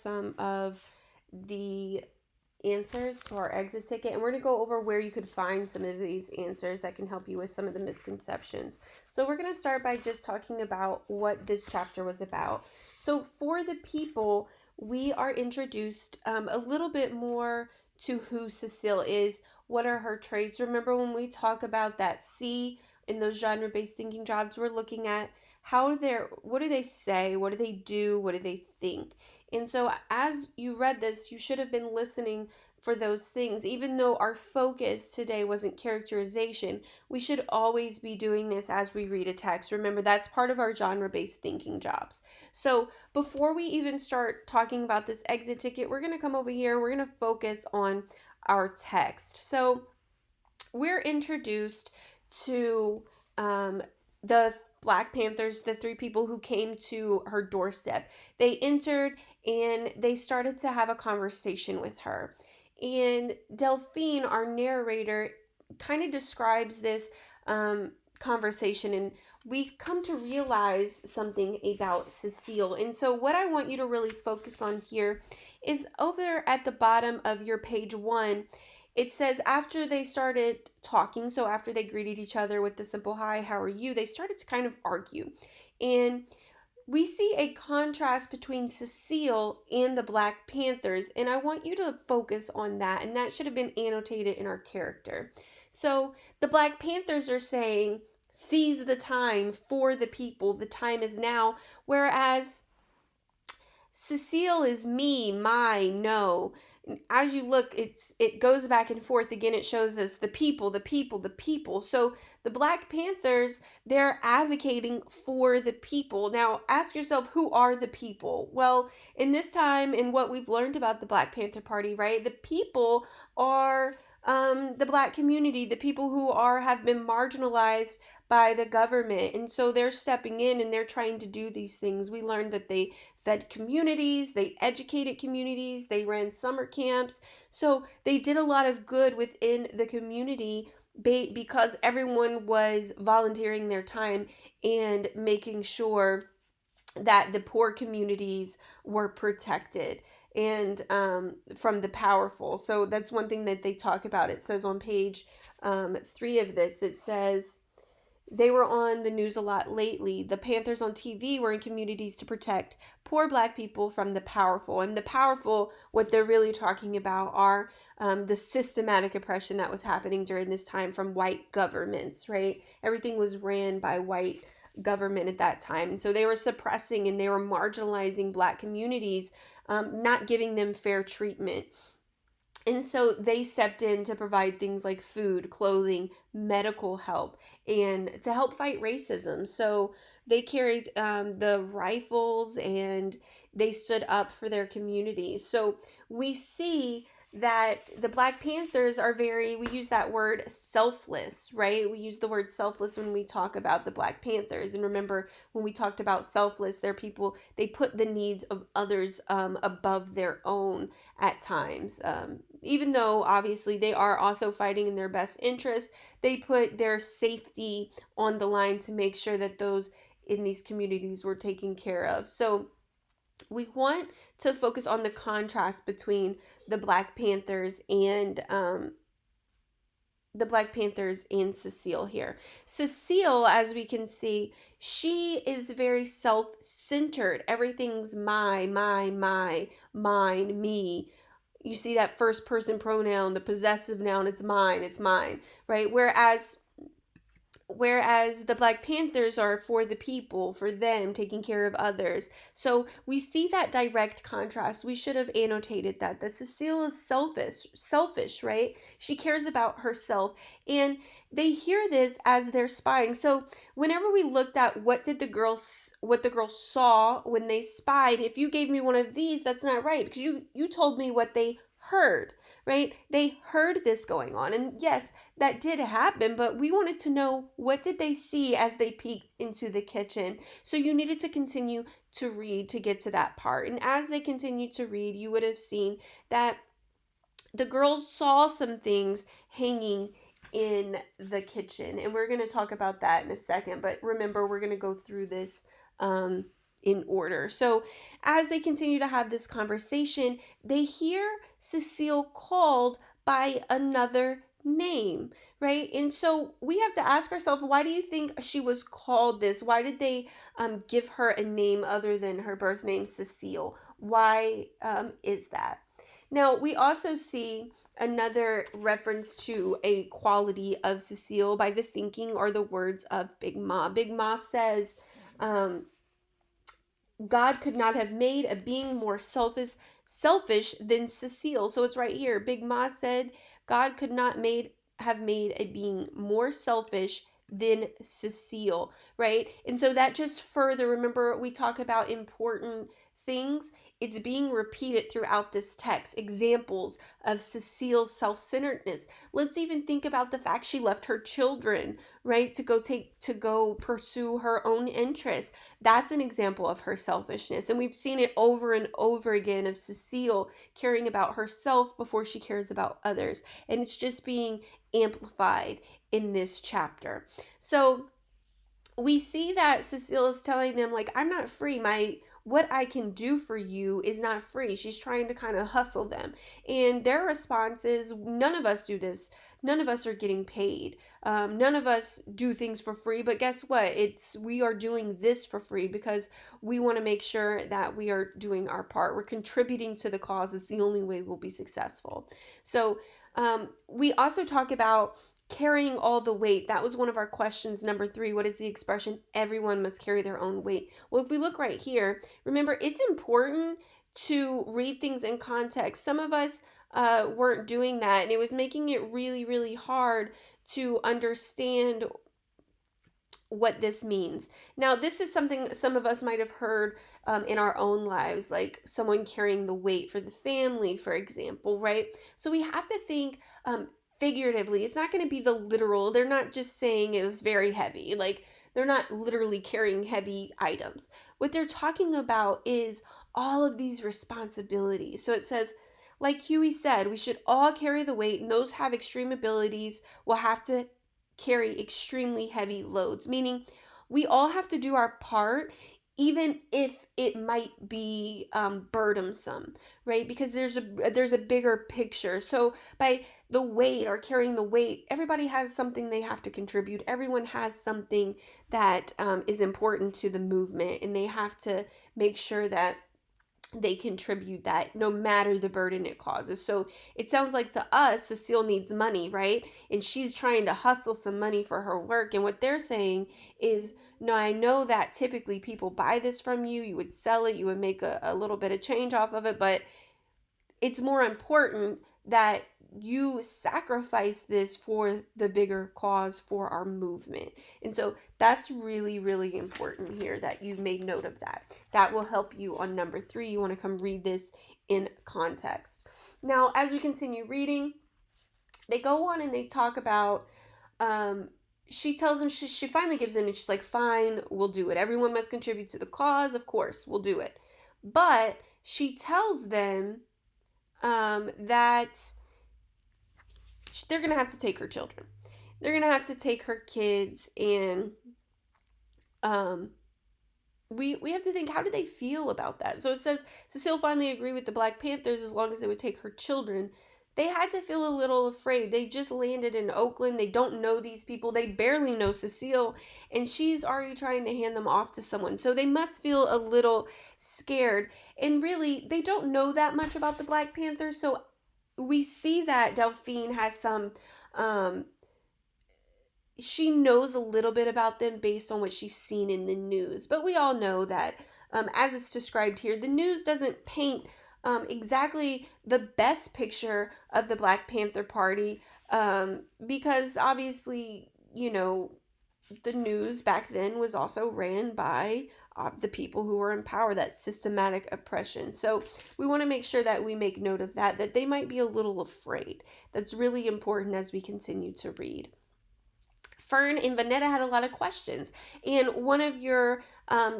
some of the answers to our exit ticket, and we're going to go over where you could find some of these answers that can help you with some of the misconceptions. So we're going to start by just talking about what this chapter was about. So for the people, we are introduced a little bit more to who Cecile is. What are her traits? Remember when we talk about that C in those genre-based thinking jobs, we're looking at what do they say, what do they do, what do they think. And so as you read this, you should have been listening for those things. Even though our focus today wasn't characterization, we should always be doing this as we read a text. Remember, that's part of our genre-based thinking jobs. So before we even start talking about this exit ticket, we're going to come over here and we're going to focus on our text. So we're introduced to the Black Panthers, the three people who came to her doorstep. They entered and they started to have a conversation with her. And Delphine, our narrator, kind of describes this conversation, and we come to realize something about Cecile. And so, what I want you to really focus on here is over at the bottom of your page 1. It says after they started talking, so after they greeted each other with the simple hi, how are you, they started to kind of argue. And we see a contrast between Cecile and the Black Panthers, and I want you to focus on that, and that should have been annotated in our character. So the Black Panthers are saying, seize the time for the people, the time is now, whereas Cecile is me, my, no. As you look, it goes back and forth again. It shows us the people, the people, the people. So the Black Panthers, they're advocating for the people. Now, ask yourself, who are the people? Well, in this time, in what we've learned about the Black Panther Party, right? The people are the Black community, the people who have been marginalized by the government, and so they're stepping in and they're trying to do these things. We learned that they fed communities, they educated communities, they ran summer camps. So they did a lot of good within the community because everyone was volunteering their time and making sure that the poor communities were protected and from the powerful. So that's one thing that they talk about. It says on page 3 of this, it says, they were on the news a lot lately. The Panthers on TV were in communities to protect poor Black people from the powerful. And the powerful, what they're really talking about are the systematic oppression that was happening during this time from white governments, right? Everything was ran by white government at that time. And so they were suppressing and they were marginalizing Black communities, not giving them fair treatment. And so they stepped in to provide things like food, clothing, medical help, and to help fight racism. So they carried the rifles and they stood up for their communities. So we see that the Black Panthers are we use that word selfless, right? We use the word selfless when we talk about the Black Panthers. And remember, when we talked about selfless, they're people, they put the needs of others above their own at times. Even though obviously they are also fighting in their best interest, they put their safety on the line to make sure that those in these communities were taken care of. So we want to focus on the contrast between the Black Panthers and Cecile here. Cecile, as we can see, she is very self-centered. Everything's mine, me. You see that first person pronoun, the possessive noun, it's mine, right? Whereas the Black Panthers are for the people, for them, taking care of others. So we see that direct contrast. We should have annotated that Cecile is selfish, right? She cares about herself, and they hear this as they're spying. So whenever we looked at what the girls saw when they spied, if you gave me one of these, that's not right, because you told me what they heard, right? They heard this going on, and yes, that did happen, but we wanted to know, what did they see as they peeked into the kitchen? So you needed to continue to read to get to that part. And as they continued to read, you would have seen that the girls saw some things hanging in the kitchen. And we're going to talk about that in a second. But remember, we're going to go through this in order. So as they continue to have this conversation, they hear Cecile called by another name, right? And so we have to ask ourselves, why do you think she was called this? Why did they give her a name other than her birth name, Cecile? Why is that? Now, we also see another reference to a quality of Cecile by the thinking or the words of Big Ma. Big Ma says, God could not have made a being more selfish than Cecile. So it's right here. Big Ma said, God could not have made a being more selfish than Cecile, right? And so that just further, remember, we talk about important things. It's being repeated throughout this text. Examples of Cecile's self-centeredness. Let's even think about the fact she left her children, right, to go pursue her own interests. That's an example of her selfishness. And we've seen it over and over again of Cecile caring about herself before she cares about others. And it's just being amplified in this chapter. So we see that Cecile is telling them, like, I'm not free. What I can do for you is not free. She's trying to kind of hustle them. And their response is, none of us do this. None of us are getting paid. None of us do things for free. But guess what? We are doing this for free because we want to make sure that we are doing our part. We're contributing to the cause. It's the only way we'll be successful. So we also talk about carrying all the weight. That was one of our questions. Number 3, what is the expression, everyone must carry their own weight? Well, if we look right here, remember, it's important to read things in context. Some of us weren't doing that, and it was making it really, really hard to understand what this means. Now, this is something some of us might have heard in our own lives, like someone carrying the weight for the family, for example, right? So we have to think figuratively. It's not going to be the literal. They're not just saying it was very heavy. Like, they're not literally carrying heavy items. What they're talking about is all of these responsibilities. So it says, like Huey said, we should all carry the weight, and those who have extreme abilities will have to carry extremely heavy loads, meaning we all have to do our part, even if it might be burdensome, right? Because there's a bigger picture. So by the weight or carrying the weight, everybody has something they have to contribute. Everyone has something that is important to the movement, and they have to make sure that they contribute that no matter the burden it causes. So it sounds like to us, Cecile needs money, right? And she's trying to hustle some money for her work. And what they're saying is, no, I know that typically people buy this from you. You would sell it. You would make a little bit of change off of it. But it's more important that you sacrifice this for the bigger cause, for our movement. And so that's really, really important here that you've made note of that. That will help you on number 3. You want to come read this in context. Now, as we continue reading, they go on and they talk about, she tells them, she finally gives in, and she's like, fine, we'll do it. Everyone must contribute to the cause. Of course, we'll do it. But she tells them that they're going to have to take her children. They're going to have to take her kids, and we have to think, how do they feel about that? So it says, Cecile finally agreed with the Black Panthers as long as they would take her children. They had to feel a little afraid. They just landed in Oakland. They don't know these people. They barely know Cecile, and she's already trying to hand them off to someone. So they must feel a little scared. And really, they don't know that much about the Black Panthers. So we see that Delphine has some, she knows a little bit about them based on what she's seen in the news. But we all know that, as it's described here, the news doesn't paint exactly the best picture of the Black Panther Party, because obviously, the news back then was also ran by the people who were in power, that systematic oppression. So we want to make sure that we make note of that they might be a little afraid. That's really important as we continue to read. Fern and Vanetta had a lot of questions. And one of your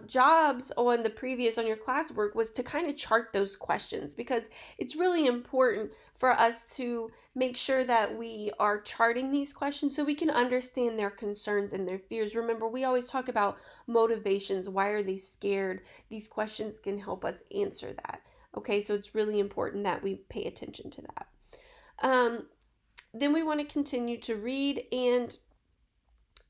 jobs on your classwork was to kind of chart those questions, because it's really important for us to make sure that we are charting these questions so we can understand their concerns and their fears. Remember, we always talk about motivations. Why are they scared? These questions can help us answer that. Okay, so it's really important that we pay attention to that. Then we want to continue to read, and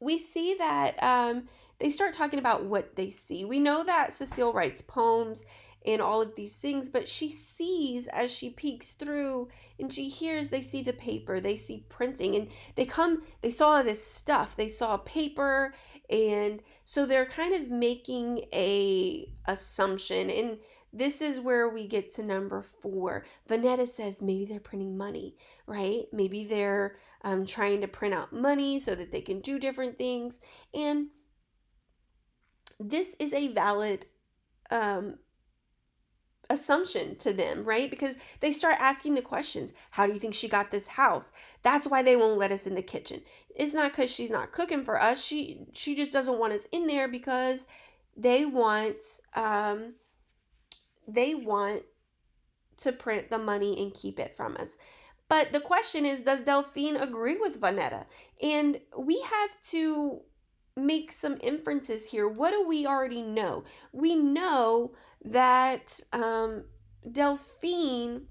we see that they start talking about what they see. We know that Cecile writes poems and all of these things, but she sees, as she peeks through and she hears, they see the paper, they see printing, and they saw this stuff, they saw paper, and so they're kind of making a assumption. And this is where we get to number 4. Vanetta says maybe they're printing money, right? Maybe they're trying to print out money so that they can do different things. And this is a valid assumption to them, right? Because they start asking the questions. How do you think she got this house? That's why they won't let us in the kitchen. It's not because she's not cooking for us. She just doesn't want us in there because they want to print the money and keep it from us. But the question is, does Delphine agree with Vanetta? And we have to make some inferences here. What do we already know? We know that Delphine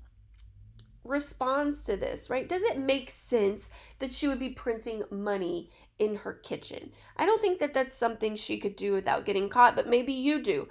responds to this, right? Does it make sense that she would be printing money in her kitchen? I don't think that that's something she could do without getting caught, but maybe you do.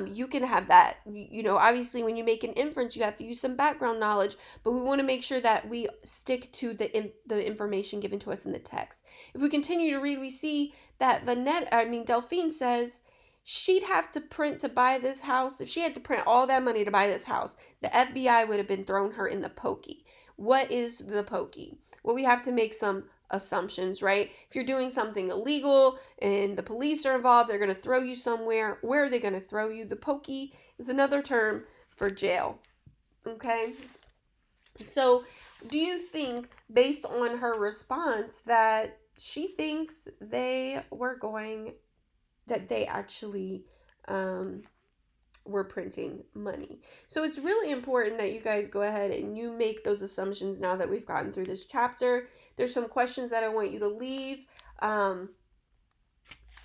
You can have that. Obviously, when you make an inference, you have to use some background knowledge, but we want to make sure that we stick to the information given to us in the text. If we continue to read, we see that Delphine says she'd have to print to buy this house. If she had to print all that money to buy this house, the FBI would have been thrown her in the pokey. What is the pokey? Well, we have to make some assumptions, right? If you're doing something illegal and the police are involved, they're going to throw you somewhere. Where are they going to throw you? The pokey is another term for jail. Okay? So, do you think, based on her response, that she thinks they actually were printing money? So it's really important that you guys go ahead and you make those assumptions now that we've gotten through this chapter. There's some questions that I want you to leave. I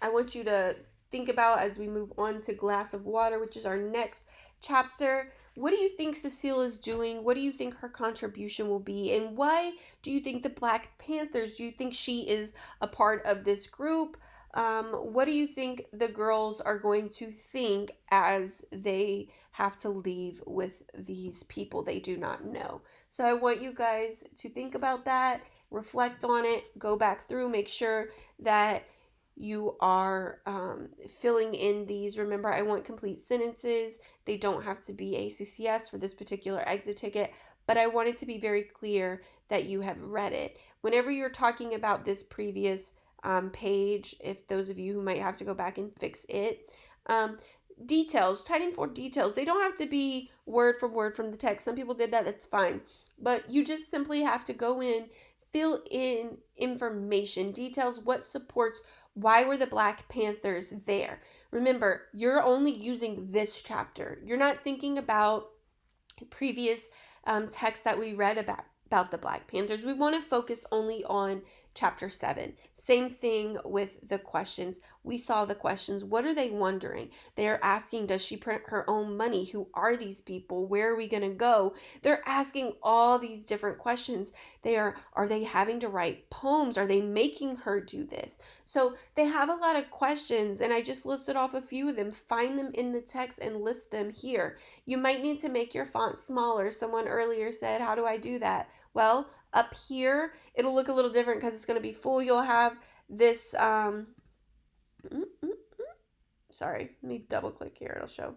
want you to think about as we move on to Glass of Water, which is our next chapter. What do you think Cecile is doing? What do you think her contribution will be? And why do you think the Black Panthers, do you think she is a part of this group? What do you think the girls are going to think as they have to leave with these people they do not know? So I want you guys to think about that, reflect on it, go back through, make sure that you are filling in these. Remember, I want complete sentences. They don't have to be ACCS for this particular exit ticket, but I want it to be very clear that you have read it. Whenever you're talking about this previous page, if those of you who might have to go back and fix it, details, tidying for details, they don't have to be word for word from the text. Some people did that, that's fine, but you just simply have to go in, fill in information, details, what supports, why were the Black Panthers there. Remember, you're only using this chapter. You're not thinking about previous texts that we read about the Black Panthers. We want to focus only on chapter 7. Same thing with the questions. We saw the questions. What are they wondering? They're asking, does she print her own money? Who are these people? Where are we going to go? They're asking all these different questions. Are they having to write poems? Are they making her do this? So they have a lot of questions, and I just listed off a few of them. Find them in the text and list them here. You might need to make your font smaller. Someone earlier said, how do I do that? Well, up here, it'll look a little different because it's going to be full. You'll have this, sorry, let me double click here. It'll show.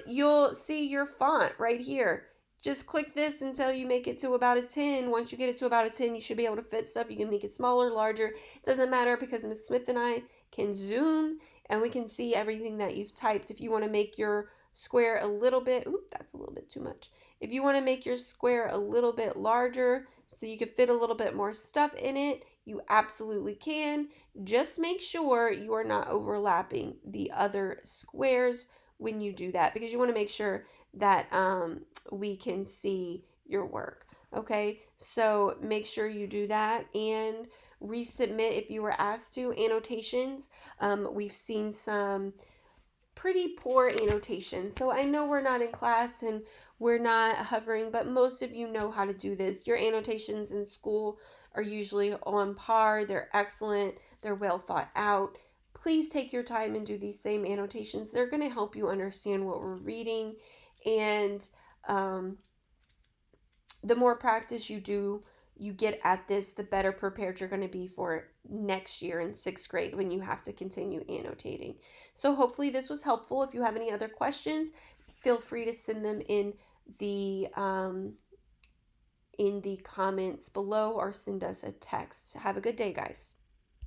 You'll see your font right here. Just click this until you make it to about a 10. Once you get it to about a 10, you should be able to fit stuff. You can make it smaller, larger. It doesn't matter because Ms. Smith and I can zoom and we can see everything that you've typed. If you want to make your square a little bit, that's a little bit too much. If you want to make your square a little bit larger so you can fit a little bit more stuff in it, You absolutely can. Just make sure you are not overlapping the other squares when you do that, because you want to make sure that we can see your work. Okay, so make sure you do that and resubmit if you were asked to. Annotations, we've seen some pretty poor annotations. So I know we're not in class and we're not hovering, but most of you know how to do this. Your annotations in school are usually on par, they're excellent, they're well thought out. Please take your time and do these same annotations. They're going to help you understand what we're reading, and um, the more practice you get at this, the better prepared you're going to be for next year in 6th grade when you have to continue annotating. So hopefully this was helpful. If you have any other questions, feel free to send them in the comments below or send us a text. Have a good day, guys.